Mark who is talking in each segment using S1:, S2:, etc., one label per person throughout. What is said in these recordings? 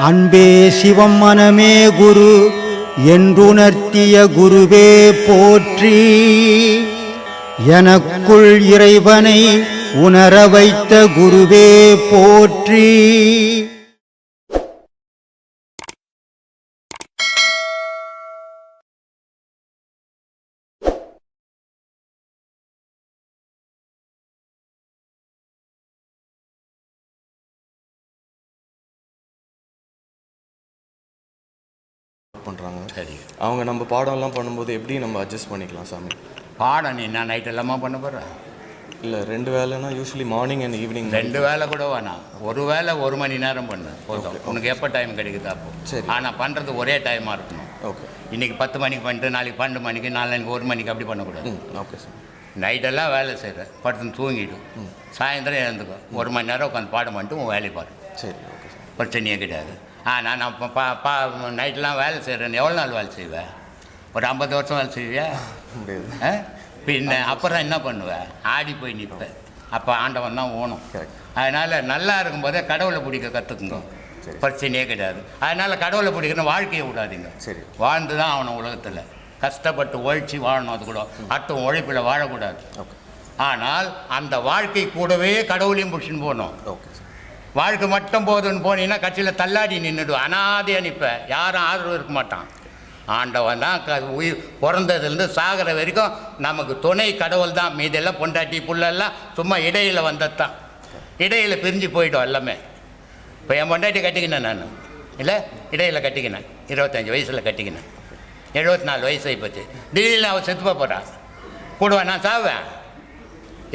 S1: அன்பே சிவம் மனமே குரு என்றுணர்த்திய குருவே போற்றி. எனக்குள் இறைவனை உணர வைத்த குருவே போற்றி.
S2: பண்ணுறாங்க. சரி, அவங்க நம்ம பாடம்லாம் பண்ணும்போது எப்படி நம்ம அட்ஜஸ்ட் பண்ணிக்கலாம் சாமி?
S3: பாடம் நீ நான் நைட் எல்லாமா பண்ண போகிறேன்?
S2: இல்லை, 2 வேலைன்னா யூஸ்வலி மார்னிங் அண்ட் ஈவினிங்.
S3: 2 வேலை கூட வேணாம், ஒரு வேலை 1 மணி நேரம் பண்ணு போதும். உனக்கு எப்போ டைம் கிடைக்குது அப்போ. சரி, ஆனால் பண்ணுறது ஒரே டைமாக இருக்கணும். ஓகே, இன்றைக்கி 10 மணிக்கு பண்ணிட்டு நாளைக்கு 12 மணிக்கு, நாளைக்கு 1 மணிக்கு அப்படி பண்ணக்கூடாது. Okay sir. நைட்டெல்லாம் வேலை செய்கிறேன், படுத்துன்னு தூங்கிடும், சாயந்தரம் எழுந்துக்கோ, 1 மணி நேரம் உட்காந்து பாடம் பண்ணிட்டு உன் வேலையை பாரு. சரி, ஓகே சார், பிரச்சனையே கிடையாது. நான் நைட்டெலாம் வேலை செய்கிறேன். எவ்வளோ நாள் வேலை செய்வேன்? ஒரு 50 வருஷம் வேலை செய்வியா? பின்ன அப்புறம் என்ன பண்ணுவேன்? ஆடி போய் நிற்பேன். அப்போ ஆண்டவன் தான் ஓணும். அதனால் நல்லா இருக்கும்போதே கடவுளை பிடிக்க கற்றுக்குங்க, பிரச்சனையே கிடையாது. அதனால் கடவுளை பிடிக்கணும், வாழ்க்கையை விடாதீங்க. சரி, வாழ்ந்து தான் அவனை உலகத்தில் கஷ்டப்பட்டு உழைச்சி வாழணும். அது கூட அட்டும் உழைப்பில் வாழக்கூடாது. ஆனால் அந்த வாழ்க்கை கூடவே கடவுளையும் பிடிச்சின்னு போகணும். வாழ்க்கை மட்டும் போதுன்னு போனீங்கன்னா கட்சியில் தள்ளாடி நின்றுடுவேன், அனாதையாக நிற்பேன், யாரும் ஆதரவு இருக்க மாட்டான். ஆண்டவன் தான் உயிர் பிறந்ததுலேருந்து சாகிற வரைக்கும் நமக்கு துணை கடவுள் தான். மீதெல்லாம் பொண்டாட்டி புள்ளெல்லாம் சும்மா இடையில் வந்தது தான், இடையில் பிரிஞ்சு போயிடும் எல்லாமே. இப்போ என் பொண்டாட்டி கட்டிக்கினேன் நான், இல்லை இடையில் கட்டிக்கினேன், 25 வயசில் கட்டிக்கினேன், 74 வயசு ஆகிப்போச்சு. திடீர்னு அவள் செத்து போகிறான், கூடுவேன், நான் சாவேன்.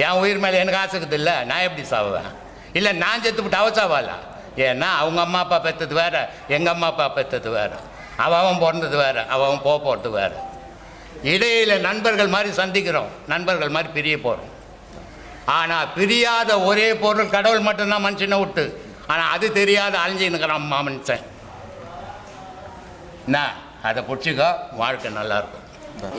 S3: என் உயிர் மேலே எனக்கு ஆசைக்குது இல்லை, நான் எப்படி சாவேன்? இல்லை நான் செத்துவிட்டு அவ சாவாளா? ஏன்னா அவங்க அம்மா அப்பா பெற்றது வேறு, எங்கள் அம்மா அப்பா பெற்றது வேறு, அவன் பிறந்தது வேறு, அவன் போகிறது வேறு. இடையில் நண்பர்கள் மாதிரி சந்திக்கிறோம், நண்பர்கள் மாதிரி பிரிய போகிறோம். ஆனால் பிரியாத ஒரே பொருள் கடவுள் மட்டும்தான் மனுஷனை விட்டு. ஆனால் அது தெரியாத அழிஞ்சுன்னுக்கிறான் மனுஷன். என்ன அதை பிடிச்சிக்கோ, வாழ்க்கை நல்லாயிருக்கும்.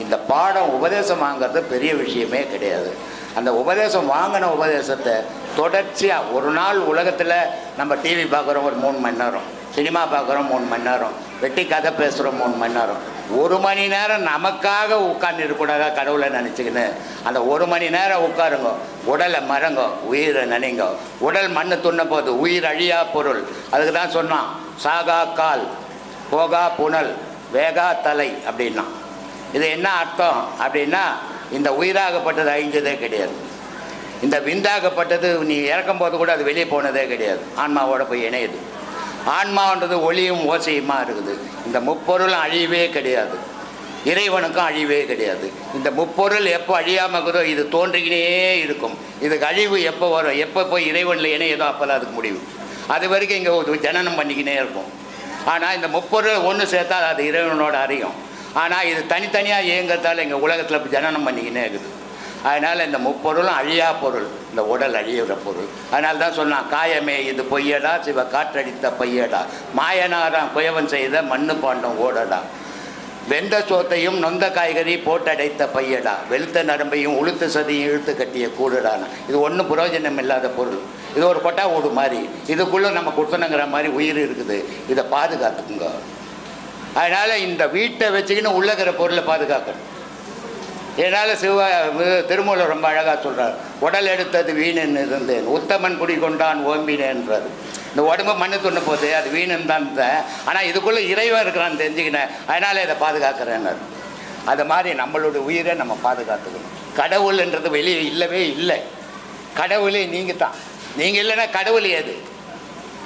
S3: இந்த பாடம் உபதேசம் வாங்கிறது பெரிய விஷயமே கிடையாது. அந்த உபதேசம் வாங்கின உபதேசத்தை தொடர்ச்சியாக ஒரு நாள் உலகத்தில் நம்ம டிவி பார்க்குறோம் ஒரு 3 மணி நேரம், சினிமா பார்க்குறோம் 3 மணி நேரம், வெட்டி கதை பேசுகிறோம் 3 மணி நேரம். 1 மணி நேரம் நமக்காக உட்கார்ந்து இருக்கக்கூடாதா கடவுளை நினச்சிக்கின்னு? அந்த 1 மணி நேரம் உட்காருங்க, உடலை மறங்க, உயிரை நினைங்க. உடல் மண்ணு துண்ண போது, உயிர் அழியா பொருள். அதுக்கு தான் சொன்னான், சாகா கால், போகா புனல், வேகா தலை அப்படின்னா. இது என்ன அர்த்தம் அப்படின்னா, இந்த உயிராகப்பட்டது அழிஞ்சதே கிடையாது, இந்த விந்தாகப்பட்டது நீ இறக்கும் போது கூட அது வெளியே போனதே கிடையாது, ஆன்மாவோட போய் இணையுது. ஆன்மான்றது ஒளியும் ஓசையுமா இருக்குது. இந்த முப்பொருளும் அழியவே கிடையாது, இறைவனுக்கும் அழிவே கிடையாது. இந்த முப்பொருள் எப்போ அழியாமல் இருக்குதோ இது தோன்றிக்கினே இருக்கும். இதுக்கு அழிவு எப்போ வரும்? எப்போ போய் இறைவனில் இணையதோ அப்போல்லாம் அதுக்கு முடிவு. அது வரைக்கும் இங்கே ஜனனம் பண்ணிக்கினே இருக்கும். ஆனால் இந்த முப்பொருள் ஒன்று சேர்த்தா அது இறைவனோட அறியும். ஆனால் இது தனித்தனியாக இயங்கிறதால எங்கள் உலகத்தில் ஜனனம் பண்ணிக்கினே இருக்குது. அதனால் இந்த முப்பொருளும் அழியா பொருள், இந்த உடல் அழியிற பொருள். அதனால தான் சொன்னான், காயமே இது பொய்யடா, சிவ காற்றடித்த பையடா, மாயனாராம் குயவன் செய்த மண்ணு பாண்டம் ஓடடா, வெந்த சோத்தையும் நொந்த காய்கறி போட்டடைத்த பையடா, வெளுத்த நரம்பையும் உளுத்து சதியும் இழுத்து கட்டிய கூடுடானா. இது ஒன்றும் பிரயோஜனம் இல்லாத பொருள், இது ஒரு கொட்டா ஓடு மாதிரி, இதுக்குள்ளே நம்ம கொடுத்தனுங்கிற மாதிரி உயிர் இருக்குது. இதை பாதுகாத்துக்குங்க. அதனால் இந்த வீட்டை வச்சுக்கின்னு உள்ளக்கிற பொருளை பாதுகாக்கணும். இதனால் திருமூலர் ரொம்ப அழகாக சொல்கிறார், உடல் எடுத்தது வீணுன்னு இருந்தேன், உத்தமன் குடி கொண்டான் ஓம்பினேன்றார். இந்த உடம்பு மண்ணு துண்ண போது அது வீணுன்னு தான் இருந்தேன், ஆனால் இதுக்குள்ளே இறைவன் இருக்கிறான்னு தெரிஞ்சுக்கினேன், அதனால் இதை பாதுகாக்கிறேன்னார். அது மாதிரி நம்மளுடைய உயிரை நம்ம பாதுகாத்துக்கணும். கடவுள்ன்றது வெளியே இல்லவே இல்லை, கடவுளே நீங்கள் தான். நீங்கள் இல்லைன்னா கடவுள் ஏது?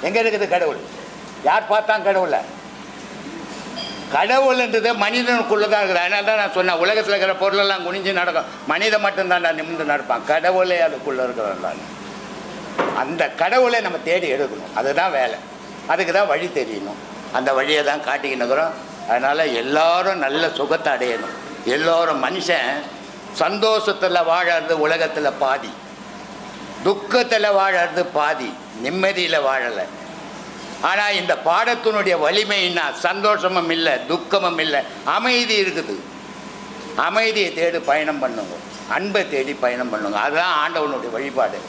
S3: எங்கே இருக்குது கடவுள்? யார் பார்த்தான் கடவுளை? கடவுள்ன்றது மனிதனுக்குள்ளே தான் இருக்குது. அதனால தான் நான் சொன்னேன், உலகத்தில் இருக்கிற பொருளெல்லாம் குனிஞ்சு நடக்கும், மனிதன் மட்டும்தான் நான் நிமிர்ந்து நடப்பான், கடவுளே அதுக்குள்ளே இருக்கிறான். அந்த கடவுளை நம்ம தேடி எடுக்கணும், அதுதான் வேலை. அதுக்கு தான் வழி தெரியணும், அந்த வழியை தான் காட்டிக்கின்னுக்கிறோம். அதனால் எல்லோரும் நல்ல சுகத்தை அடையணும். எல்லோரும் மனுஷன் சந்தோஷத்தில் வாழறது உலகத்தில் பாதி, துக்கத்தில் வாழறது பாதி, நிம்மதியில் வாழலை. ஆனால் இந்த பாடத்தினுடைய வலிமைன்னா சந்தோஷமும் இல்லை, துக்கமும் இல்லை, அமைதி இருக்குது. அமைதியை தேடி பயணம் பண்ணுங்க, அன்பை தேடி பயணம் பண்ணுங்க. அதுதான் ஆண்டவனுடைய வழிபாடு.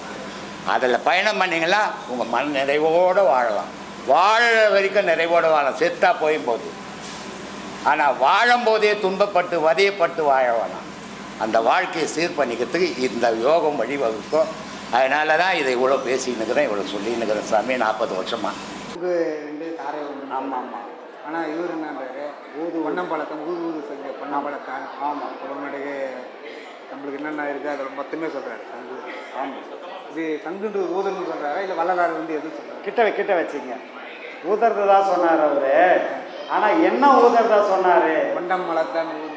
S3: அதில் பயணம் பண்ணிங்கன்னா உங்கள் மன நிறைவோடு வாழலாம். வாழ வரைக்கும் நிறைவோடு வாழலாம், செத்தா போய் போகுது. ஆனால் வாழும்போதே துன்பப்பட்டு வதையப்பட்டு வாழ வேணாம். அந்த வாழ்க்கையை சீர் பண்ணிக்கிறதுக்கு இந்த யோகம் வழிவகுக்கும். அதனால தான் இதை இவ்வளோ பேசின்னுக்கிறேன், இவ்வளோ சொல்லின்னுக்கிறேன் சாமி. 40 வருஷமாக
S4: இது ரெண்டு தாரை ஒன்று. ஆமாம் ஆமாம். ஆனால் இவர் என்னன்றாரு, பொன்னம்பழக்கம் ஊது செஞ்ச பொன்னம்பழக்கம். ஆமாம். அப்புறமேட்டுக்கு நம்மளுக்கு என்னென்ன இருக்குது அதில் மொத்தமே சொல்கிறாரு சங்கு. ஆமாம். இது சங்குன்று ஊதுன்னு சொல்கிறாரா இல்லை வள்ளலார் வந்து எதுவும் சொல்கிறார்?
S5: கிட்ட வச்சுங்க. ஊதுறது தான் சொன்னார் அவர். ஆனால் என்ன ஊதுறதா சொன்னார்?
S4: பொன்னம்பழத்தான் ஊது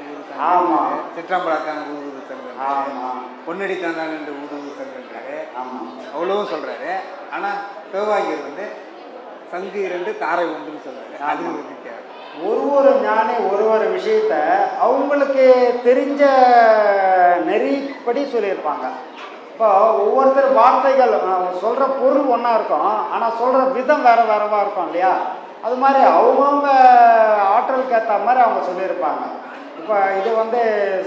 S5: ஆமாம்.
S4: சிற்றம்பழத்தான் ஊது சங்கு.
S5: ஆமாம்.
S4: பொன்னடி தான் ரெண்டு ஊது சங்குன்றாரு.
S5: ஆமாம்.
S4: அவ்வளவும் சொல்கிறாரு. ஆனால் சிவவாக்கியர் வந்து சங்கு 2 தாரை 1ன்னு சொல்கிறாரு. அது
S5: ஒரு ஞானி ஒரு விஷயத்த அவங்களுக்கு தெரிஞ்ச நெறிப்படி சொல்லியிருப்பாங்க. இப்போ ஒவ்வொருத்தர் வார்த்தைகள் சொல்கிற பொருள் ஒன்றா இருக்கும், ஆனால் சொல்கிற விதம் வேறவாக இருக்கும் இல்லையா? அது மாதிரி அவங்கவுங்க ஆற்றலுக்கு ஏற்ற மாதிரி அவங்க சொல்லியிருப்பாங்க. இப்போ இது வந்து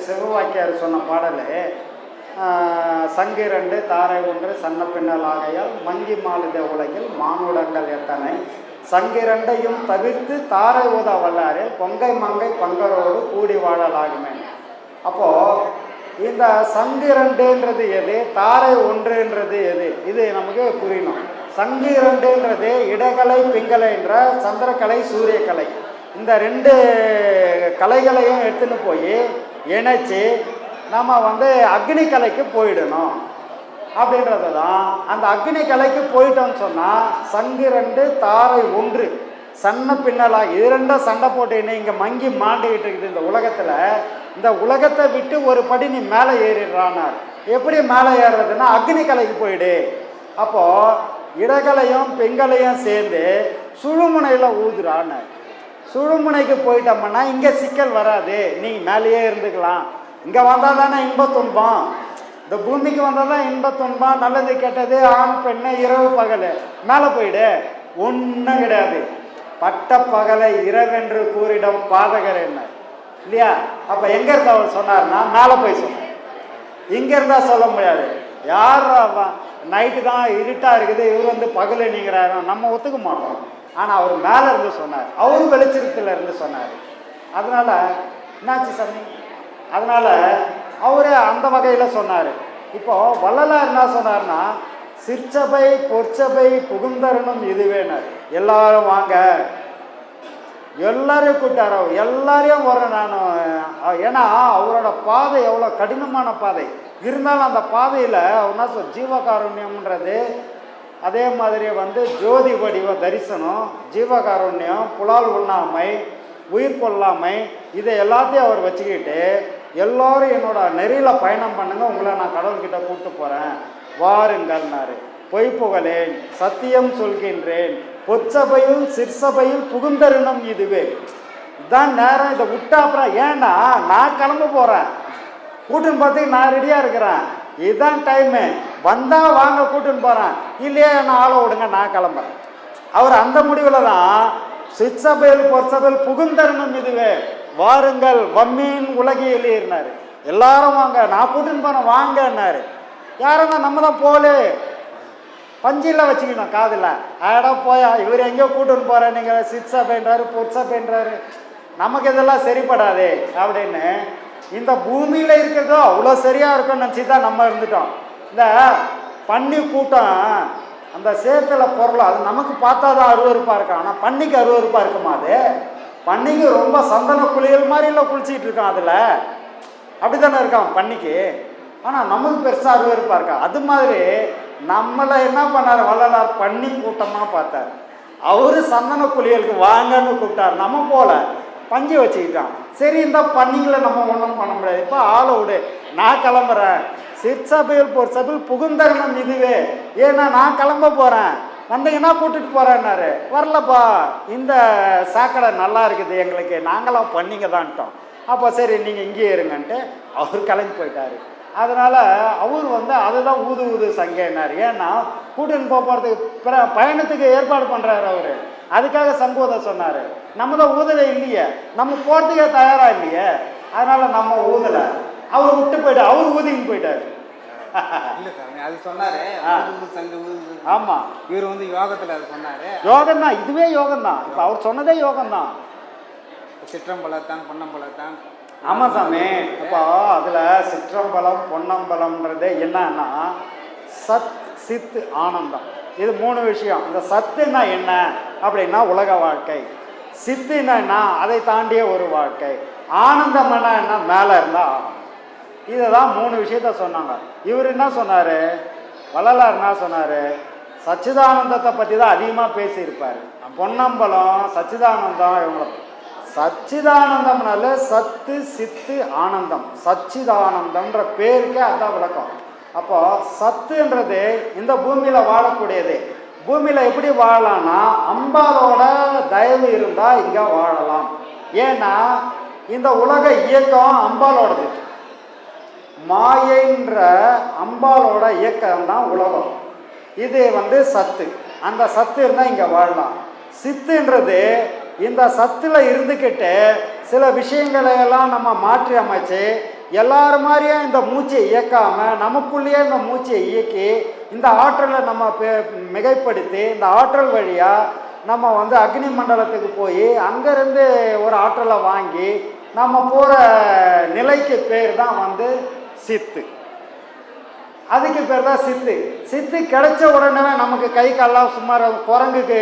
S5: சிவவாக்கியார் சொன்ன பாடல், சங்கு 2 தாரை 1 சன்ன பின்னல் ஆகையால் மங்கி மாலுத உலகில் மானுடங்கள் எத்தனை சங்கு 2ஐயும் தவிர்த்து தாரை ஊத வல்லாரில் பொங்கை மங்கை பங்கரோடு கூடி வாழலாகுமே. அப்போது இந்த சங்கு 2ன்றது எது, தாரை 1ன்றது எது, இது நமக்கு புரியணும். சங்கு 2ன்றது இடகலை பிங்கலை என்ற சந்திரக்கலை சூரியக்கலை, இந்த 2 கலைகளையும் எடுத்துன்னு போய் இணைச்சி நம்ம வந்து அக்னி கலைக்கு போயிடணும் அப்படின்றது தான். அந்த அக்னி கலைக்கு போயிட்டோம்னு சொன்னால் சங்கு 2 தாரை 1 சன்ன பின்னலாக இது 2 சண்டை போட்டுன்னு இங்கே மங்கி மாண்டிக்கிட்டு இருக்குது இந்த உலகத்தில். இந்த உலகத்தை விட்டு ஒரு படி நீ மேலே ஏறிடுறான்னார். எப்படி மேலே ஏறுறதுன்னா அக்னி கலைக்கு போயிடு. அப்போது இடகலையும் பெண்களையும் சேர்ந்து சுழுமுனையில் ஊதுறான்னார். சுழுமுனைக்கு போயிட்டோம்னா இங்கே சிக்கல் வராது, நீ மேலேயே இருந்துக்கலாம். இங்கே வந்தால் தானே இன்ப துன்பம், இந்த பூமிக்கு வந்தால் தான் இன்ப துன்பம், நல்லது கெட்டது, ஆண் பெண்ணு இரவு பகல். மேலே போயிடு, ஒன்றும் கிடையாது. பட்ட பகலை இரவென்று கூறிடம் பாதகர் என்ன இல்லையா? அப்போ எங்கே இருந்தால் அவர் சொன்னார்னா மேலே போய் சொன்னார். இங்கே இருந்தால் சொல்ல முடியாது. யார் நைட்டு தான் இருட்டாக இருக்குது, இவர் வந்து பகல் நீங்கிறாரு நம்ம ஒத்துக்க மாட்டோம். ஆனால் அவர் மேலே இருந்து சொன்னார், அவர் வெளிச்சத்தில் இருந்து சொன்னார். அதனால் என்னாச்சு சாமி? அதனால் அவரே அந்த வகையில் சொன்னார். இப்போது வள்ளலார் என்ன சொன்னார்னா, சிற்சபை பொற்சபை புகுந்தரணும் இதுவேனார். எல்லாரும் வாங்க, எல்லாரையும் கூட்டார். அவர் எல்லாரையும் வரேன் நான். ஏன்னா அவரோட பாதை எவ்வளோ கடினமான பாதை இருந்தாலும் அந்த பாதையில் அவர்னா ஜீவகாருண்யம்ன்றது, அதே மாதிரி வந்து ஜோதி வடிவ தரிசனம், ஜீவகாருண்யம், புலால் உண்ணாமை, உயிர் கொள்ளாமை, இதை எல்லாத்தையும் அவர் வச்சுக்கிட்டு எல்லோரும் என்னோட நெறியில் பயணம் பண்ணுங்க, உங்களை நான் கடவுள்கிட்ட கூப்பிட்டு போகிறேன் வாருங்கள்னாரு. பொய் புகழேன், சத்தியம் சொல்கின்றேன், பொற்சபையும் சிற்சபையும் புகுந்தருணம் இதுவே. இதுதான் நேரம். இதை விட்டா அப்புறம் ஏன்னா நான் கிளம்ப போகிறேன், கூட்டுன்னு பார்த்து நான் ரெடியாக இருக்கிறேன், இதுதான் டைமு, வந்தால் வாங்க கூட்டுன்னு போகிறேன், இல்லையா என்ன ஆளை விடுங்க நான் கிளம்புறேன். அவர் அந்த முடிவில் தான் சிற்சபையில் பொற்சபையில் புகுந்தருணம் இதுவே, வாருங்கள் வம்மீன் உலகியலினார். எல்லாரும் வாங்க, நான் கூட்டுன்னு போனேன் வாங்கன்னாரு. யாருன்னா நம்ம தான் போலே பஞ்சில் வச்சுக்கணும் காதில். ஆடா போயா, இவர் எங்கேயோ கூட்டுன்னு போகிறேன், நீங்கள் சிற்சபைன்றாரு பொற்சபைன்றாரு, நமக்கு இதெல்லாம் சரிப்படாது அப்படின்னு இந்த பூமியில் இருக்கிறதோ அவ்வளோ சரியாக இருக்கும்னு நினச்சி தான் நம்ம இருந்துட்டோம். இந்த பன்னி கூட்டம் அந்த சேத்துல பொருள் அது நமக்கு பார்த்தா தான் அருவருப்பாக இருக்கும், ஆனால் பன்னிக்கு அருவருப்பாக இருக்குமா? அது பன்னிக்கு ரொம்ப சந்தன குளியல் மாதிரிலாம் குளிச்சிட்டு இருக்கான், அதில் அப்படி தானே இருக்கான் பன்னிக்கு. ஆனால் நமக்கு பெருசாக அருவருப்பாக இருக்கா. அது மாதிரி நம்மளை என்ன பண்ணார் வள்ளலார், பன்னி கூட்டமாக பார்த்தார். அவரு சந்தன குளியலுக்கு வாங்கன்னு கூப்பிட்டார், நம்ம போல பஞ்சு வச்சுக்கிட்டான். சரி இந்த பன்னிகளை நம்ம ஒன்றும் பண்ண முடியாது, இப்போ ஆளை விடு நான் கிளம்புறேன், சிற்சபையில் பொற்சபையில் புகுந்தருணம் இதுவே, ஏன்னா நான் கிளம்ப போகிறேன், வந்தீங்கன்னா கூட்டிட்டு போகிறேன்னாரு. வரலப்பா, இந்த சாக்கடை நல்லா இருக்குது எங்களுக்கு, நாங்களாம் பண்ணிங்க தான்ட்டோம். அப்போ சரி நீங்கள் இங்கேயே இருங்கன்ட்டு அவர் கிளம்பி போயிட்டார். அதனால் அவர் வந்து அதுதான் ஊது ஊது சங்கைன்னார். ஏன்னா கூட்டின்னு போகிறதுக்கு பயணத்துக்கு ஏற்பாடு பண்ணுறாரு அவர், அதுக்காக சங்கூத சொன்னார். நம்ம தான் ஊதலை இல்லையே, நம்ம போகிறதுக்கே தயாராக இல்லையே, அதனால் நம்ம ஊதலை. அவர் விட்டு போயிட்டார், அவர் ஊதின்னு போயிட்டார்.
S4: இல்லை சாமி அது சொன்னார், ஊது சங்கு ஊது
S5: ஆமாம்,
S4: இவர் வந்து யோகத்தில் அதை சொன்னார்.
S5: யோகம்தான், இதுவே யோகம்தான். இப்போ அவர் சொன்னதே யோகம்தான்.
S4: சிற்றம்பலத்தான் பொன்னம்பலத்தான்.
S5: ஆமாம் சாமி. இப்போ அதில் சிற்றம்பலம் பொன்னம்பலம்ன்றது என்னன்னா சத் சித்து ஆனந்தம், இது 3 விஷயம். இந்த சத்துன்னா என்ன அப்படின்னா உலக வாழ்க்கை, சித்துன்னா என்ன அதை தாண்டிய ஒரு வாழ்க்கை, ஆனந்தம்னா என்ன மேலே இருந்தால் ஆனந்தம். இதை தான் 3 விஷயத்த சொன்னாங்க. இவர் என்ன சொன்னார், வள்ளலார் என்ன சொன்னார், சச்சிதானந்தத்தை பற்றி தான் அதிகமாக பேசியிருப்பார். பொன்னம்பலம் சச்சிதானந்தம் இவங்களை சச்சிதானந்தம்னால சத்து சித்து ஆனந்தம், சச்சிதானந்தம்ன்ற பேருக்கே அதான் விளக்கம். அப்போ சத்துன்றது இந்த பூமியில் வாழக்கூடியது. பூமியில் எப்படி வாழலாம்னா அம்பாலோட தயவு இருந்தால் இங்கே வாழலாம். ஏன்னா இந்த உலக இயக்கம் அம்பாலோடது, மாயைன்ற அம்பாலோட இயக்கம் தான் உலகம். இது வந்து சத்து, அந்த சத்து இருந்தால் இங்கே வாழலாம். சித்துன்றது இந்த சத்தில் இருந்துக்கிட்டு சில விஷயங்களை எல்லாம் நம்ம மாற்றி அமைச்சு எல்லாரும் மாதிரியும் இந்த மூச்சை இயக்காமல் நமக்குள்ளேயே இந்த மூச்சை இயக்கி இந்த ஆற்றலை நம்ம மிகைப்படுத்தி இந்த ஆற்றல் வழியாக நம்ம வந்து அக்னி மண்டலத்துக்கு போய் அங்கேருந்து ஒரு ஆற்றலை வாங்கி நம்ம போகிற நிலைக்கு பேர் தான் வந்து சித்து. அதுக்கு பேர் தான் சித்து. சித்து கிடைச்ச உடனே நமக்கு கை காலெல்லாம் சுமார் குரங்குக்கு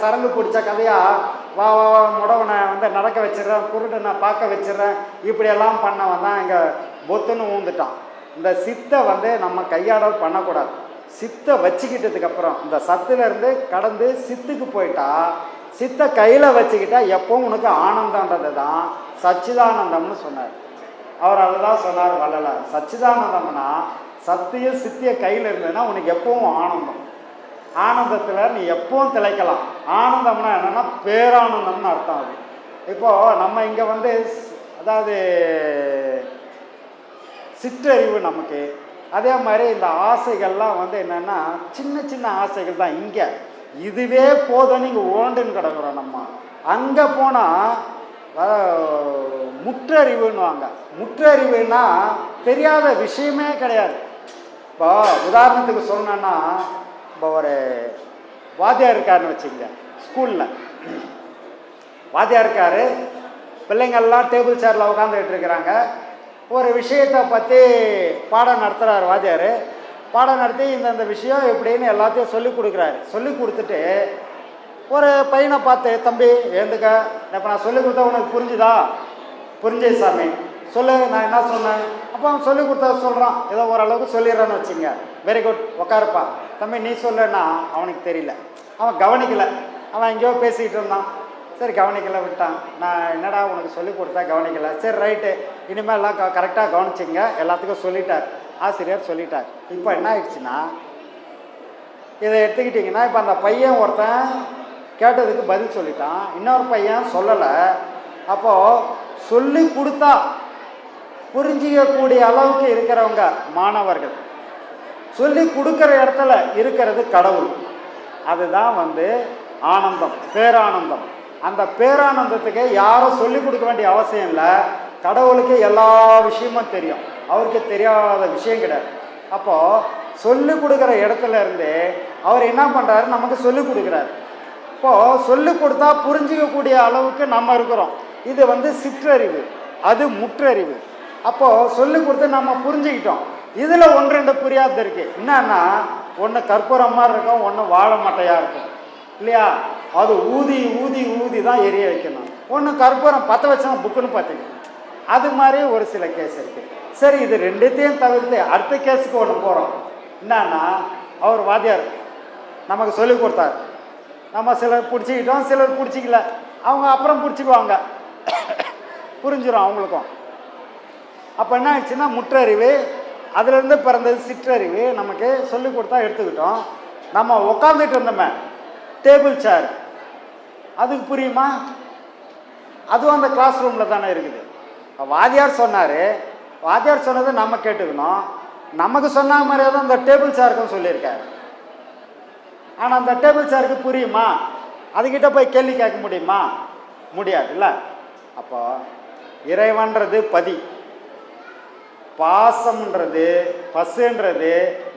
S5: சரங்கு பிடிச்ச கதையாக வா வா முடவனை வந்து நடக்க வச்சிடறேன், குருடனை பார்க்க வச்சிடறேன், இப்படியெல்லாம் பண்ணவன் தான் இங்கே பொத்துன்னு ஊந்துட்டான். இந்த சித்தை வந்து நம்ம கையாடல் பண்ணக்கூடாது. சித்தை வச்சுக்கிட்டதுக்கப்புறம் இந்த சத்துலேருந்து கடந்து சித்துக்கு போயிட்டா, சித்தை கையில் வச்சுக்கிட்டா எப்பவும் உனக்கு ஆனந்தன்றது தான் சச்சிதானந்தம்னு சொன்னார். அவர் அதை தான் சொன்னார் வள்ளலார். சச்சிதானந்தம்னா சத்தியம் சித்திய கையில் இருந்ததுன்னா உனக்கு எப்பவும் ஆனந்தம். ஆனந்தத்தில் நீ எப்பவும் திளைக்கலாம். ஆனந்தம்னா என்னென்னா பேரானந்தம்னு அர்த்தம். அது இப்போது நம்ம இங்கே வந்து அதாவது சிற்றறிவு நமக்கு, அதே மாதிரி இந்த ஆசைகள்லாம் வந்து என்னென்னா சின்ன சின்ன ஆசைகள் தான். இங்கே இதுவே போதும் நீங்கள் ஓண்டுன்னு கிடக்குறோம். நம்ம அங்கே போனால் முற்றறிவுன்னுவாங்க. முற்றறிவுன்னா தெரியாத விஷயமே கிடையாது. இப்போ உதாரணத்துக்கு சொன்னேன்னா, இப்போ ஒரு வாத்தியார் இருக்காருன்னு வச்சுங்க, ஸ்கூலில் வாத்தியார் இருக்கார், பிள்ளைங்கள்லாம் டேபிள் சேரில் உட்காந்துக்கிட்டு இருக்கிறாங்க. ஒரு விஷயத்தை பற்றி பாடம் நடத்துகிறார் வாத்தியார். பாடம் நடத்தி இந்த விஷயம் எப்படின்னு எல்லாத்தையும் சொல்லி கொடுக்குறாரு. சொல்லி கொடுத்துட்டு ஒரு பையனை பார்த்து, தம்பி எழுந்துக்க, இப்போ நான் சொல்லி கொடுத்தா உனக்கு புரிஞ்சுதா? புரிஞ்சு சாமி, சொல்லு நான் என்ன சொன்னேன். அப்போ அவன் சொல்லி கொடுத்தா சொல்கிறான், ஏதோ ஓரளவுக்கு சொல்லிடுறான்னு வச்சுங்க. வெரி குட், உட்காருப்பா. தம்பி நீ சொல்லுன்னா அவனுக்கு தெரியல, அவன் கவனிக்கலை, அவன் எங்கேயோ பேசிக்கிட்டு இருந்தான். சரி கவனிக்கலை விட்டான். நான் என்னடா உனக்கு சொல்லி கொடுத்தா கவனிக்கலை, சரி ரைட்டு இனிமேல் எல்லாம் கரெக்டாக கவனிச்சிங்க, எல்லாத்துக்கும் சொல்லிட்டார், ஆசிரியர் சொல்லிட்டார். இப்போ என்ன ஆயிடுச்சுன்னா, இதை எடுத்துக்கிட்டிங்கன்னா இப்போ அந்த பையன் ஒருத்தன் கேட்டதுக்கு பதில் சொல்லிட்டான், இன்னொரு பையன் சொல்லலை. அப்போது சொல்லி கொடுத்தா புரிஞ்சிக்கக்கூடிய அளவுக்கு இருக்கிறவங்க மாணவர்கள், சொல்லி கொடுக்குற இடத்துல இருக்கிறது கடவுள். அதுதான் வந்து ஆனந்தம், பேரானந்தம். அந்த பேரானந்தத்துக்கு யாரும் சொல்லி கொடுக்க வேண்டிய அவசியம் இல்லை. கடவுளுக்கு எல்லா விஷயமும் தெரியும், அவருக்கு தெரியாத விஷயம் கிடையாது. அப்போது சொல்லி கொடுக்குற இடத்துல இருந்து அவர் என்ன பண்ணுறாரு, நமக்கு சொல்லி கொடுக்குறாரு. இப்போது சொல்லி கொடுத்தா புரிஞ்சிக்கக்கூடிய அளவுக்கு நம்ம இருக்கிறோம். இது வந்து சிற்றறிவு, அது முற்றறிவு. அப்போது சொல்லி கொடுத்து நம்ம புரிஞ்சுக்கிட்டோம். இதில் 1-2 புரியாத இருக்குது. என்னன்னா, ஒன்று கற்பூரம் மாதிரி இருக்கும், ஒன்று வாழை மட்டையாக இருக்கும் இல்லையா? அது ஊதி ஊதி ஊதி தான் எரிய வைக்கணும். ஒன்று கற்பூரம் பற்ற வச்சா புக்குன்னு பார்த்துக்கணும். அது மாதிரி ஒரு சில கேஸ் இருக்குது. சரி, இது ரெண்டுத்தையும் தவிர்த்து அடுத்த கேஸுக்கு ஒன்று போகிறோம். என்னன்னா, அவர் வாத்தியார் நமக்கு சொல்லி கொடுத்தார், நம்ம சிலர் பிடிச்சிக்கிட்டோம், சிலர் பிடிச்சிக்கல, அவங்க அப்புறம் பிடிச்சிக்குவாங்க, புரிஞ்சிடும் அவங்களுக்கும். அப்போ என்ன ஆயிடுச்சுன்னா, முற்றறிவு அதுலேருந்து பிறந்தது சிற்றறிவு. நமக்கு சொல்லி கொடுத்தா எடுத்துக்கிட்டோம். நம்ம உட்காந்துட்டு இருந்தோமே டேபிள் சேர், அதுக்கு புரியுமா? அதுவும் அந்த கிளாஸ் ரூமில் தானே இருக்குது. வாத்தியார் சொன்னார், வாத்தியார் சொன்னதை நம்ம கேட்டுக்கணும். நமக்கு சொன்ன மாதிரியே தான் அந்த டேபிள் சேருக்கும் சொல்லியிருக்காரு. ஆனால் அந்த டேபிள் சேருக்கு புரியுமா? அதுக்கிட்ட போய் கேள்வி கேட்க முடியுமா? முடியாது இல்லை. அப்போ இறைவன்றது பதி, பாசம்ன்றது பசுன்றது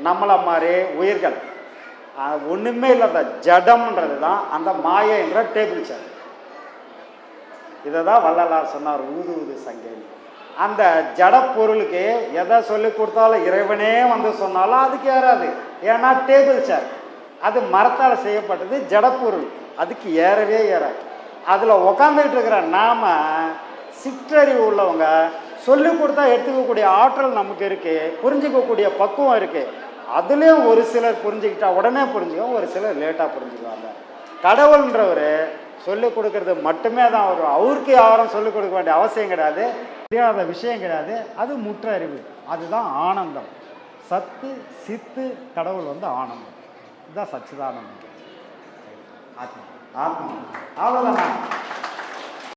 S5: நம்மளை மாதிரி உயிர்கள். ஒன்றுமே இல்லாத ஜடம்ன்றது தான் அந்த மாயை என்ற டேபிள் சேர். இதை தான் வள்ளலார் சொன்னார் ஊது ஊது சங்கைன்னு. அந்த ஜட பொருளுக்கு எதை சொல்லி கொடுத்தாலும் இறைவனே வந்து சொன்னாலும் அதுக்கு ஏறாது. ஏன்னா டேபிள் சேர் அது மரத்தால் செய்யப்பட்டது, ஜடப்பொருள், அதுக்கு ஏறவே ஏறாது. அதில் உக்காந்துக்கிட்டு இருக்கிற நாம சிற்றறிவு உள்ளவங்க சொல்லி கொடுத்தா எடுத்துக்கக்கூடிய ஆற்றல் நமக்கு இருக்குது, புரிஞ்சிக்கக்கூடிய பக்குவம் இருக்குது. அதுலேயும் ஒரு சிலர் புரிஞ்சுக்கிட்டா உடனே புரிஞ்சுக்கும், ஒரு சிலர் லேட்டாக புரிஞ்சுக்குவாங்க. கடவுள்ன்றவர் சொல்லிக் கொடுக்கறது மட்டுமே தான் வரும். அவருக்கு யாரும் சொல்லிக் கொடுக்க வேண்டிய அவசியம் கிடையாது, தெரியாத விஷயம் கிடையாது. அது முற்ற அறிவு, அதுதான் ஆனந்தம். சத்து சித்து கடவுள் வந்து ஆனந்தம், இதுதான் சச்சிதானந்தம், ஆத்மா. ஆத்மா அவ்வளோதானா?